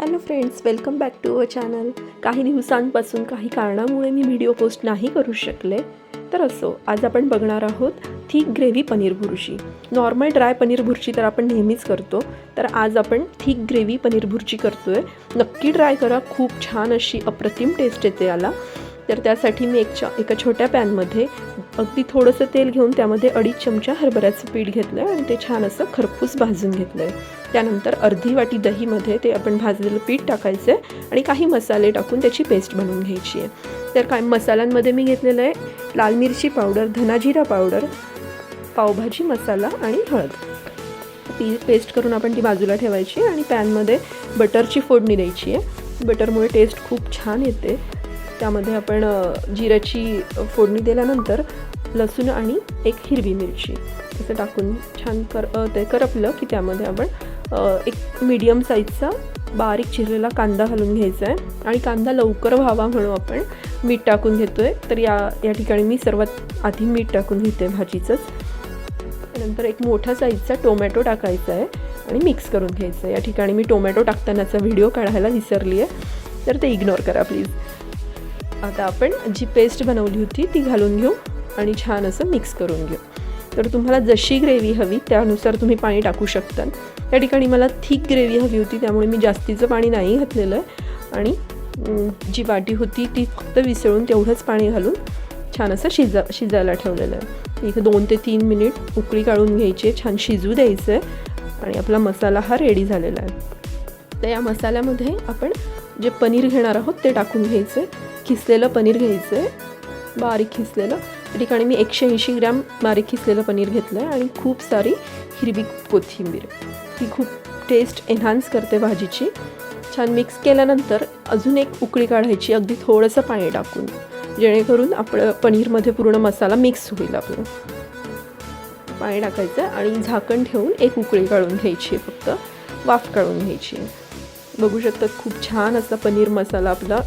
Hello friends, welcome back to our channel. काही दिवसांपासून काही कारणामुळे मी व्हिडिओ पोस्ट नाही करू शकले. तर असो, आज आपण बघणार आहोत thick gravy paneer bhurji. Normal dry paneer bhurji तर आपण नेहमीच करतो, तर आज आपण थिक ग्रेव्ही पनीर भुर्जी करतो आहे. नक्की ट्राय करा, खूप छान अशी अप्रतिम टेस्ट येते याला. तर त्यासाठी मी एका छोट्या पॅनमध्ये अगदी थोडंसं तेल घेऊन त्यामध्ये 2.5 चमचा हरभऱ्याचं पीठ घेतलं आहे आणि ते छान असं खरपूस भाजून घेतलं आहे. त्यानंतर अर्धी वाटी दहीमध्ये ते आपण भाजलेलं पीठ टाकायचं आहे आणि काही मसाले टाकून त्याची पेस्ट बनवून घ्यायची आहे. तर काही मसाल्यांमध्ये मी घेतलेलं आहे लाल मिरची पावडर, धनाजिरा पावडर, पावभाजी मसाला आणि हळद. ती पेस्ट करून आपण ती बाजूला ठेवायची आणि पॅनमध्ये बटरची फोडणी द्यायची आहे. बटरमुळे टेस्ट खूप छान येते. त्यामध्ये आपण जिऱ्याची फोडणी दिल्यानंतर लसूण आणि एक हिरवी मिरची असं टाकून छान ते करपलं की त्यामध्ये आपण एक मीडियम साईजचा बारीक चिरलेला कांदा घालून घ्यायचा आहे आणि कांदा लवकर व्हावा म्हणून आपण मीठ टाकून घेतो आहे. तर या ठिकाणी मी सर्वात आधी मीठ टाकून घेते भाजीचंच. नंतर एक मोठा साईजचा टोमॅटो टाकायचा आहे आणि मिक्स करून घ्यायचं आहे. या ठिकाणी मी टोमॅटो टाकतानाचा व्हिडिओ काढायला विसरली आहे, तर ते इग्नोर करा प्लीज. आता आपण जी पेस्ट बनवली होती ती घालून घेऊ आणि छान असं मिक्स करून घेऊ. तर तुम्हाला जशी ग्रेव्ही हवी त्यानुसार तुम्ही पाणी टाकू शकता. या ठिकाणी मला थिक ग्रेव्ही हवी होती, त्यामुळे मी जास्तीचं पाणी नाही घातलेलं आहे आणि जी वाटी होती ती फक्त विसळून तेवढंच पाणी घालून छान असं शिजायला ठेवलेलं आहे. इथे 2 ते 3 मिनिट उकळी काढून घ्यायची, छान शिजू द्यायचं आहे आणि आपला मसाला हा रेडी झालेला आहे. तर या मसाल्यामध्ये आपण जे पनीर घेणार आहोत ते टाकून घ्यायचं आहे. खिसलेलं पनीर घ्यायचं आहे, बारीक खिसलेलं. या ठिकाणी मी 180 ग्रॅम बारीक खिसलेलं पनीर घेतलं आहे आणि खूप सारी हिरवी कोथिंबीर. ही खूप टेस्ट एन्हान्स करते भाजीची. छान मिक्स केल्यानंतर अजून एक उकळी काढायची, अगदी थोडंसं पाणी टाकून, जेणेकरून आपलं पनीरमध्ये पूर्ण मसाला मिक्स होईल. आपलं पाणी टाकायचं आणि झाकण ठेवून एक उकळी काढून घ्यायची आहे, फक्त वाफ काढून घ्यायची आहे. बघू शकता खूप छान असा पनीर मसाला आपला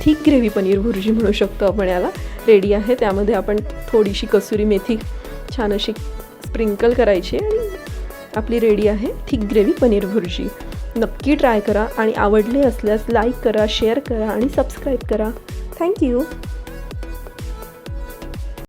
थिक ग्रेव्ही पनीर भुर्जी म्हणू शकतो आपण याला, रेडी आहे. त्यामध्ये आपण थोडीशी कसुरी मेथी छान अशी स्प्रिंकल करायची आणि आपली रेडी आहे थिक ग्रेव्ही पनीर भुर्जी. नक्की ट्राय करा आणि आवडले असल्यास लाईक करा, शेअर करा आणि सबस्क्राईब करा. थँक्यू.